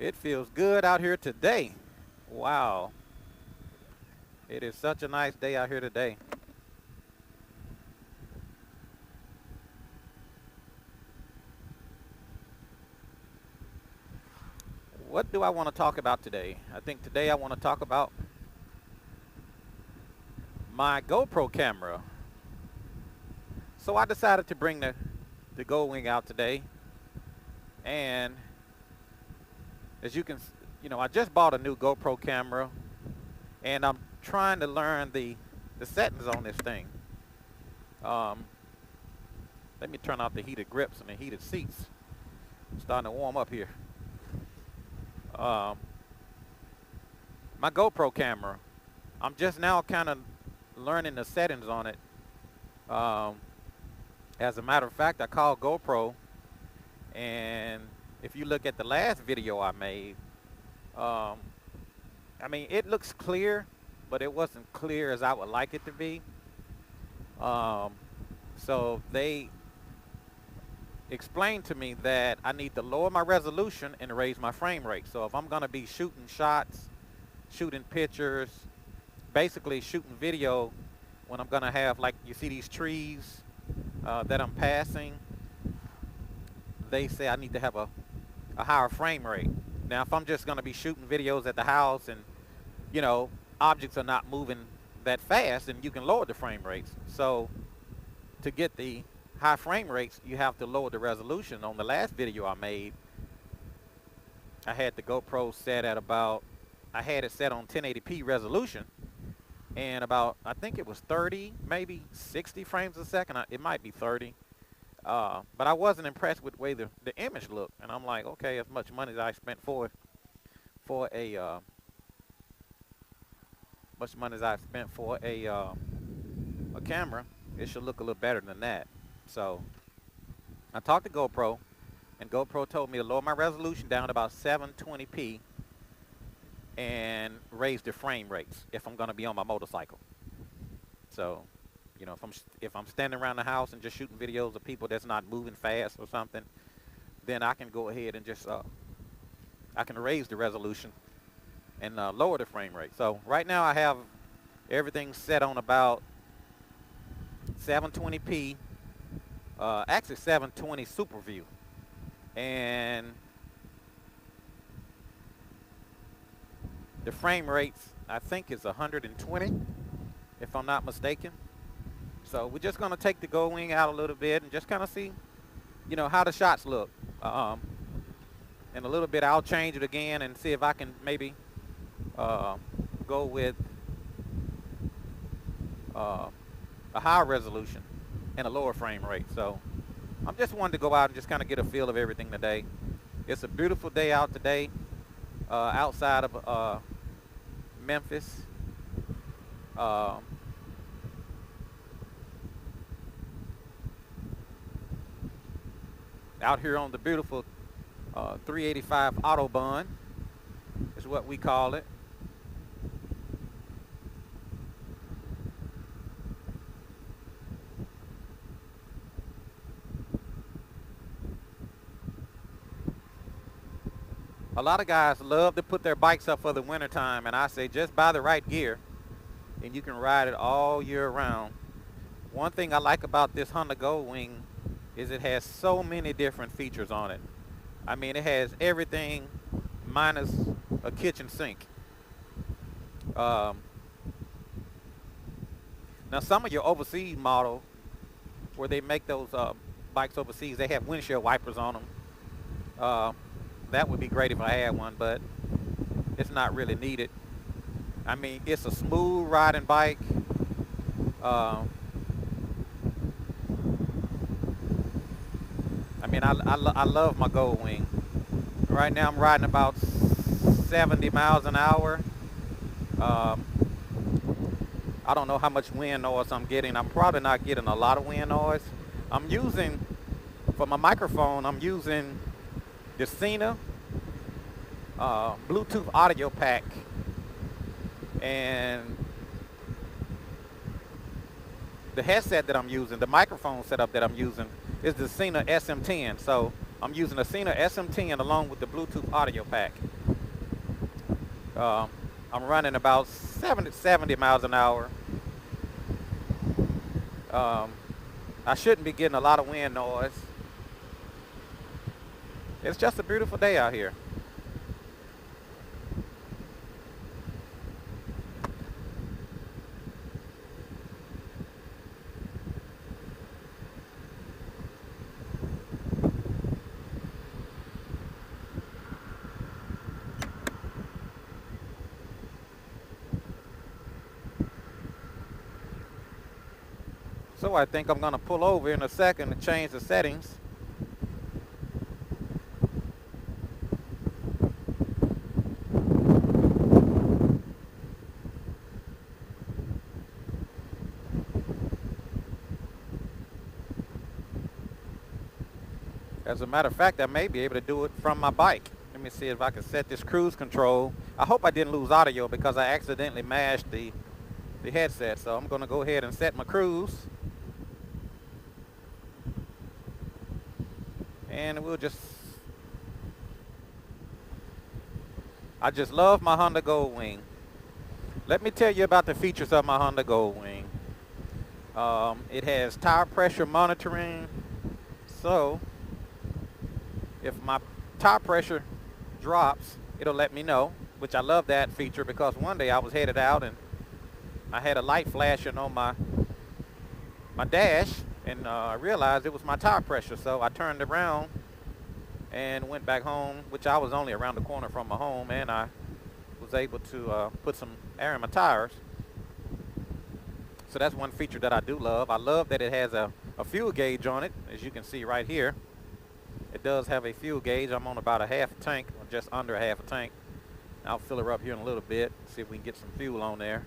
It feels good out here today. Wow. It is such a nice day out here today. What do I want to talk about today? I think today I want to talk about my GoPro camera. So I decided to bring the Goldwing out today. And as you can, I just bought a new GoPro camera and I'm trying to learn the settings on this thing. Let me turn off the heated grips and the heated seats. It's starting to warm up here. My GoPro camera, I'm just now kind of learning the settings on it. As a matter of fact, I called GoPro, and if you look at the last video I made, I mean, it looks clear, but it wasn't clear as I would like it to be. So they explained to me that I need to lower my resolution and raise my frame rate. So if I'm going to be shooting shots, shooting pictures, basically shooting video, when I'm going to have, like, you see these trees that I'm passing, they say I need to have a higher frame rate. Now, if I'm just going to be shooting videos at the house and, objects are not moving that fast, then you can lower the frame rates. So to get the high frame rates, you have to lower the resolution. On the last video I made, I had the GoPro set at I had it set on 1080p resolution, and about, I think it was 30, maybe 60 frames a second. It might be 30. But I wasn't impressed with the way the image looked. And I'm like, okay, as much money as I spent for a camera, it should look a little better than that. So I talked to GoPro, and GoPro told me to lower my resolution down to about 720p and raise the frame rates if I'm going to be on my motorcycle. So, if I'm standing around the house and just shooting videos of people that's not moving fast or something, then I can go ahead and just I can raise the resolution and lower the frame rate. So right now I have everything set on about 720p, actually 720 Super View, and the frame rates I think is 120 if I'm not mistaken. So we're just going to take the Goldwing out a little bit and just kind of see, how the shots look. In a little bit I'll change it again and see if I can maybe go with a higher resolution and a lower frame rate. So I'm just wanting to go out and just kind of get a feel of everything today. It's a beautiful day out today, outside of Memphis. Out here on the beautiful 385 Autobahn is what we call it. A lot of guys love to put their bikes up for the winter time, and I say just buy the right gear and you can ride it all year round. One thing I like about this Honda Goldwing is it has so many different features on it. I mean, it has everything minus a kitchen sink. Now some of your overseas models, where they make those bikes overseas, they have windshield wipers on them. That would be great if I had one, but it's not really needed. I mean, it's a smooth riding bike. I mean, I love my Goldwing. Right now I'm riding about 70 miles an hour. I don't know how much wind noise I'm getting. I'm probably not getting a lot of wind noise. I'm using, for my microphone, I'm using the Cena Bluetooth audio pack, and the headset that I'm using, the microphone setup that I'm using, is the Cena SM10. So I'm using a Cena SM10 along with the Bluetooth audio pack. I'm running about 70 miles an hour. I shouldn't be getting a lot of wind noise. It's just a beautiful day out here. So I think I'm going to pull over in a second and change the settings. As a matter of fact, I may be able to do it from my bike. Let me see if I can set this cruise control. I hope I didn't lose audio because I accidentally mashed the headset. So I'm going to go ahead and set my cruise. And I just love my Honda Goldwing. Let me tell you about the features of my Honda Goldwing. It has tire pressure monitoring. So if my tire pressure drops, it'll let me know, which I love that feature because one day I was headed out and I had a light flashing on my dash, and I realized it was my tire pressure. So I turned around and went back home, which I was only around the corner from my home, and I was able to put some air in my tires. So that's one feature that I do love. I love that it has a fuel gauge on it, as you can see right here. It does have a fuel gauge. I'm on about a half a tank, or just under a half a tank. I'll fill her up here in a little bit, see if we can get some fuel on there.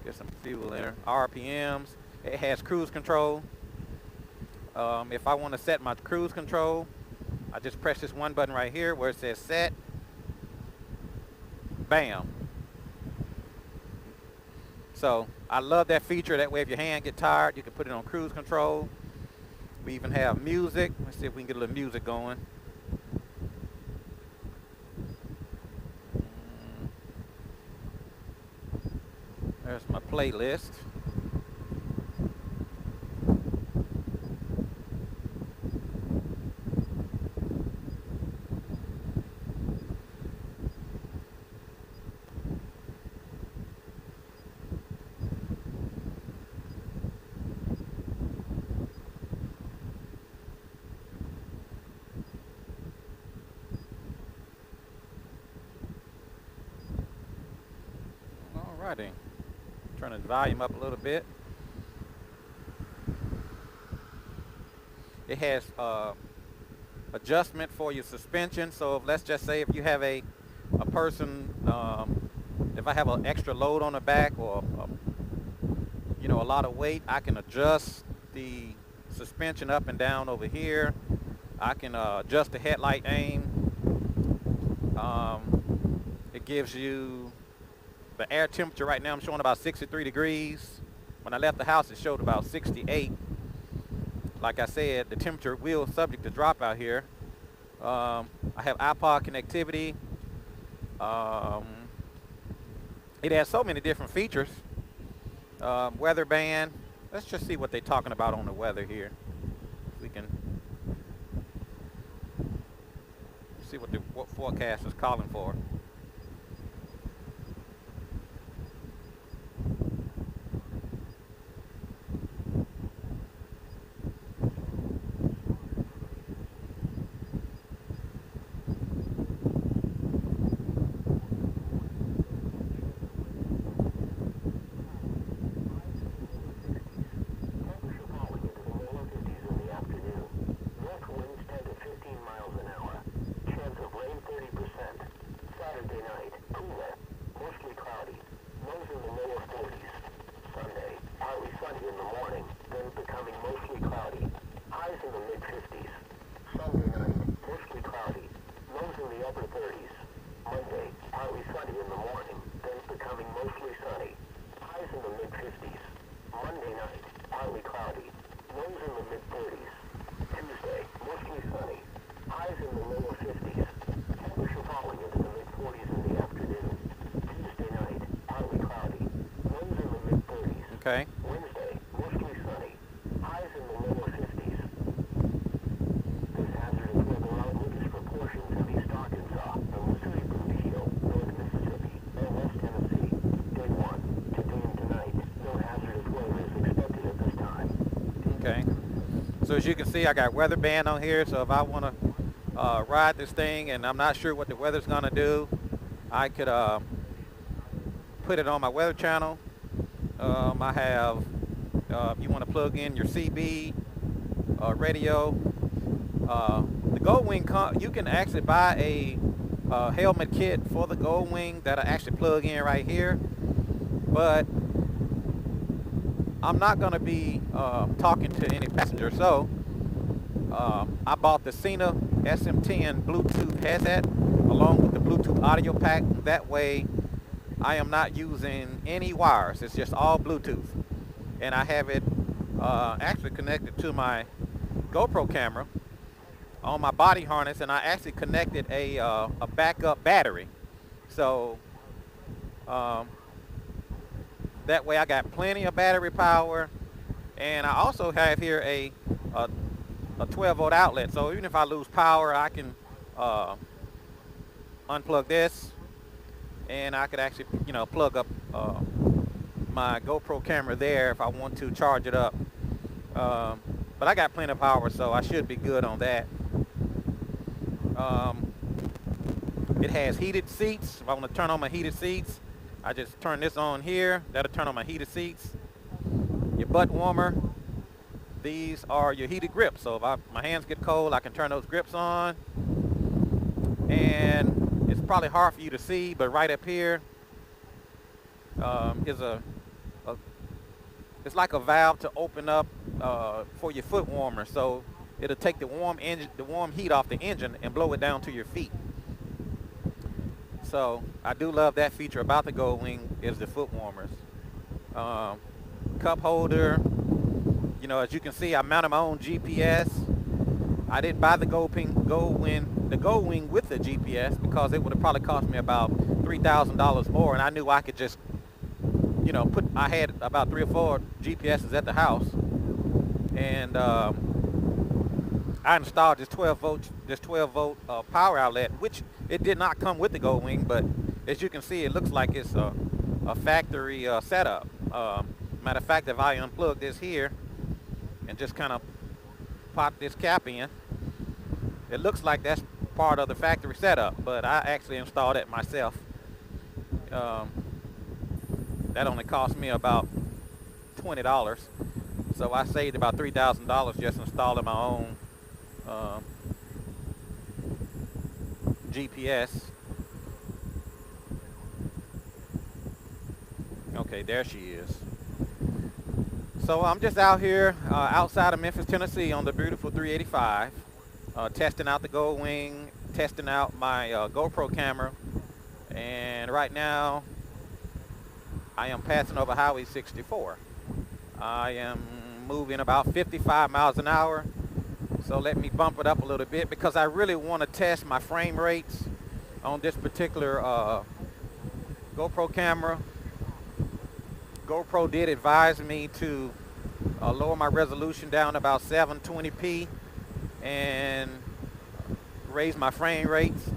Get some fuel there. RPMs. It has cruise control. If I want to set my cruise control, I just press this one button right here where it says set. Bam. So I love that feature. That way if your hand get tired, you can put it on cruise control. We even have music. Let's see if we can get a little music going. There's my playlist. Alrighty. Turn the volume up a little bit. It has adjustment for your suspension. So if, let's just say if you have a person, if I have an extra load on the back or a lot of weight, I can adjust the suspension up and down over here. I can adjust the headlight aim. It gives you the air temperature. Right now I'm showing about 63 degrees. When I left the house it showed about 68. Like I said, the temperature will subject to drop out here. I have iPod connectivity. It has so many different features. Weather band. Let's just see what they're talking about on the weather here. We can see what forecast is calling for. Okay. Wednesday, mostly sunny. Highs in the lower 50s. This hazardous weather outlook is for portions of East Arkansas, the Missouri Bluefield, North Mississippi, and West Tennessee. Day 1, today and tonight. No hazardous weather is expected at this time. Okay. So as you can see, I got weather band on here. So if I want to ride this thing and I'm not sure what the weather's going to do, I could put it on my weather channel. I have, if you want to plug in your CB radio, the Goldwing, you can actually buy a helmet kit for the Goldwing that I actually plug in right here. But I'm not going to be talking to any passengers, so I bought the Cena SM10 Bluetooth headset along with the Bluetooth audio pack. That way I am not using any wires. It's just all Bluetooth. And I have it actually connected to my GoPro camera on my body harness, and I actually connected a backup battery. So that way I got plenty of battery power. And I also have here a 12 volt outlet. So even if I lose power, I can unplug this, and I could actually, plug up my GoPro camera there if I want to charge it up. But I got plenty of power, so I should be good on that. It has heated seats. If I want to turn on my heated seats, I just turn this on here. That'll turn on my heated seats. Your butt warmer. These are your heated grips. So if my hands get cold, I can turn those grips on. And it's probably hard for you to see, but right up here is it's like a valve to open up for your foot warmer. So it'll take the warm heat off the engine and blow it down to your feet. So I do love that feature about the Goldwing, is the foot warmers. Cup holder. As you can see, I mounted my own GPS. I didn't buy the Goldwing with the GPS because it would have probably cost me about $3,000 more, and I knew I could just, I had about 3 or 4 GPSs at the house, and I installed this 12 volt power outlet, which it did not come with the Goldwing, but as you can see, it looks like it's a factory setup. Matter of fact, if I unplug this here and just kind of pop this cap in, it looks like that's part of the factory setup, but I actually installed it myself. That only cost me about $20, so I saved about $3,000 just installing my own GPS. Okay, there she is. So I'm just out here outside of Memphis, Tennessee on the beautiful 385, testing out the Goldwing, testing out my GoPro camera, and right now I am passing over Highway 64. I am moving about 55 miles an hour, so let me bump it up a little bit because I really want to test my frame rates on this particular GoPro camera. GoPro did advise me to lower my resolution down about 720p and raise my frame rates.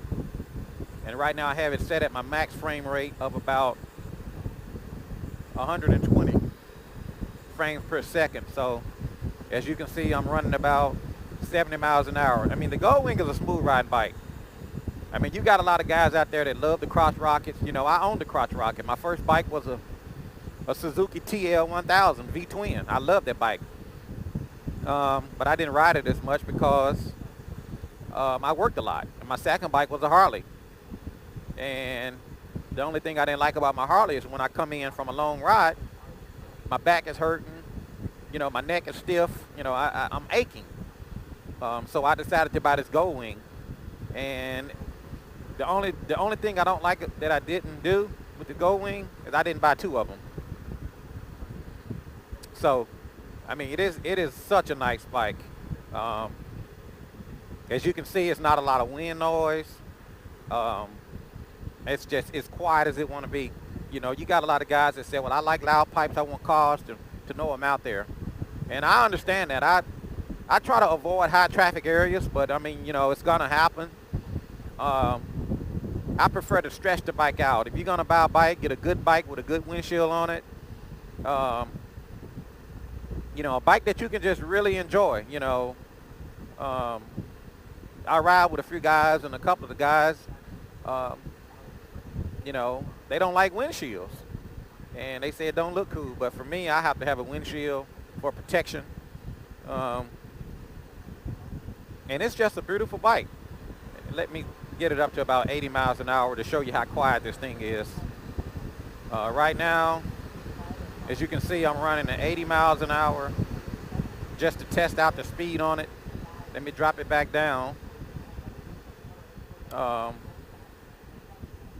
And right now I have it set at my max frame rate of about 120 frames per second. So as you can see, I'm running about 70 miles an hour. I mean, the Goldwing is a smooth riding bike. I mean, you got a lot of guys out there that love the crotch rockets. I owned the crotch rocket. My first bike was a Suzuki TL1000 V-twin. I love that bike. But I didn't ride it as much because I worked a lot. And my second bike was a Harley. And the only thing I didn't like about my Harley is when I come in from a long ride, my back is hurting, my neck is stiff, I'm aching. So I decided to buy this Goldwing. And the only thing I don't like that I didn't do with the Goldwing is I didn't buy 2 of them. So, I mean, it is such a nice bike. As you can see, it's not a lot of wind noise. It's quiet as it want to be. You know, you got a lot of guys that say, well, I like loud pipes. I want cars to know I'm out there. And I understand that. I try to avoid high traffic areas, but I mean, you know, it's going to happen. I prefer to stretch the bike out. If you're going to buy a bike, get a good bike with a good windshield on it. Um, you know, a bike that you can just really enjoy. You know, I ride with a few guys, and a couple of the guys, um, you know, they don't like windshields. And they say it don't look cool. But for me, I have to have a windshield for protection. Um, and it's just a beautiful bike. Let me get it up to about 80 miles an hour to show you how quiet this thing is. Right now, as you can see, I'm running at 80 miles an hour just to test out the speed on it. Let me drop it back down.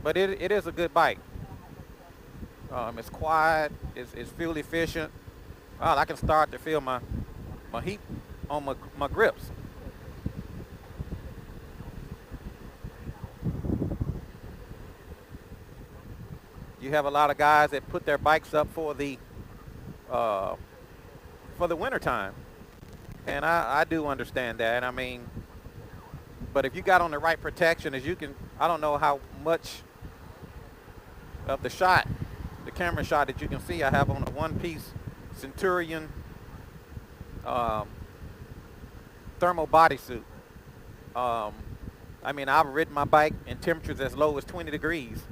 But it is a good bike. It's quiet, it's fuel efficient. Well, I can start to feel my heat on my grips. You have a lot of guys that put their bikes up for the winter time, and I do understand that. I mean, but if you got on the right protection, as you can, I don't know how much of the shot, the camera shot that you can see, I have on a one-piece Centurion thermal bodysuit. I mean, I've ridden my bike in temperatures as low as 20 degrees.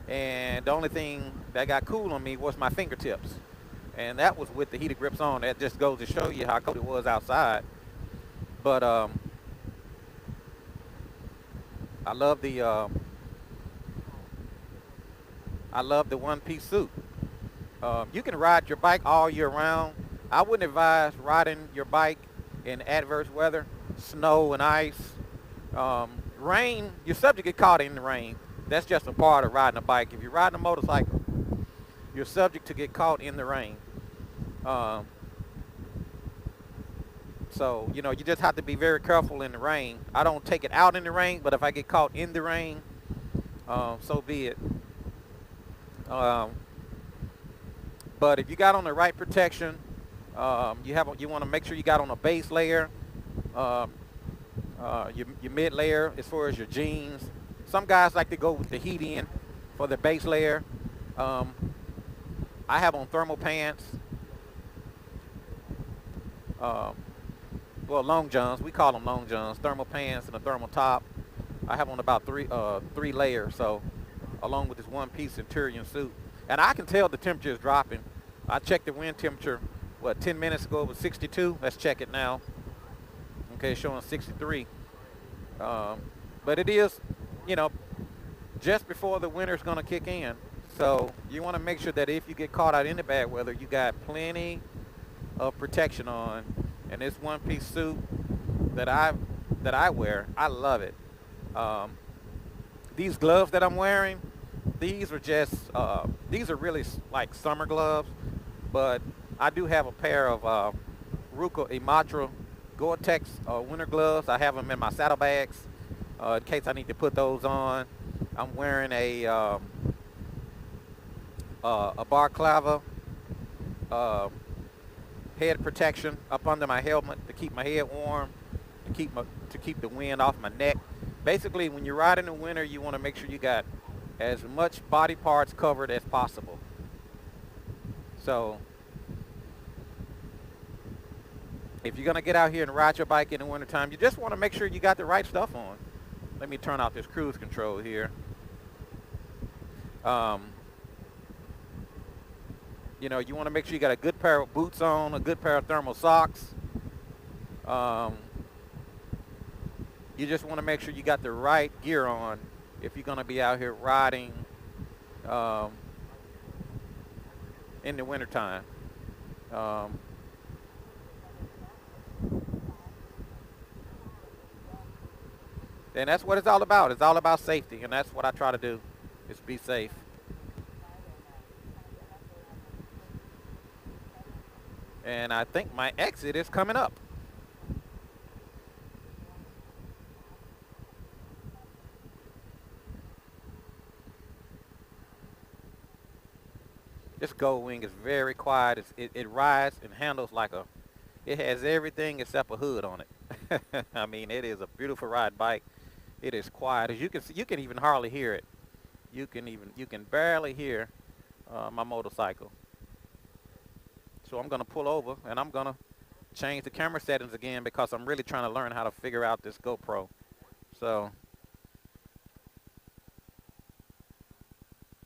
And the only thing that got cool on me was my fingertips. And that was with the heated grips on. That just goes to show you how cold it was outside. But I love the one-piece suit. You can ride your bike all year round. I wouldn't advise riding your bike in adverse weather, snow and ice. Rain, you're subject to get caught in the rain. That's just a part of riding a bike. If you're riding a motorcycle, you're subject to get caught in the rain. So, you know, you just have to be very careful in the rain. I don't take it out in the rain, but if I get caught in the rain, so be it. But if you got on the right protection, you want to make sure you got on a base layer, your mid layer as far as your jeans. Some guys like to go with the heat in for the base layer. I have on thermal pants. Well, long johns. We call them long johns. Thermal pants and a thermal top. I have on about three layers, so along with this one-piece Centurion suit. And I can tell the temperature is dropping. I checked the wind temperature, 10 minutes ago it was 62. Let's check it now. Okay, it's showing 63. But it is, you know, just before the winter's going to kick in. So you want to make sure that if you get caught out in the bad weather, you got plenty of protection on. And this one-piece suit that I wear, I love it. These gloves that I'm wearing, these are really like summer gloves, but I do have a pair of Ruka Imatra Gore-Tex winter gloves. I have them in my saddlebags in case I need to put those on. I'm wearing a balaclava head protection up under my helmet to keep my head warm, to keep the wind off my neck. Basically, when you ride in the winter, you want to make sure you got as much body parts covered as possible. So if you're going to get out here and ride your bike in the wintertime, you just want to make sure you got the right stuff on. Let me turn off this cruise control here. You know, you want to make sure you got a good pair of boots on, a good pair of thermal socks. You just want to make sure you got the right gear on if you're going to be out here riding in the wintertime. And that's what it's all about. It's all about safety, and that's what I try to do, is be safe. And I think my exit is coming up. This Goldwing is very quiet. It rides and handles like a, it has everything except a hood on it. I mean, it is a beautiful ride bike. It is quiet. As you can see, you can even hardly hear it. You can barely hear my motorcycle. So I'm gonna pull over and I'm gonna change the camera settings again because I'm really trying to learn how to figure out this GoPro. So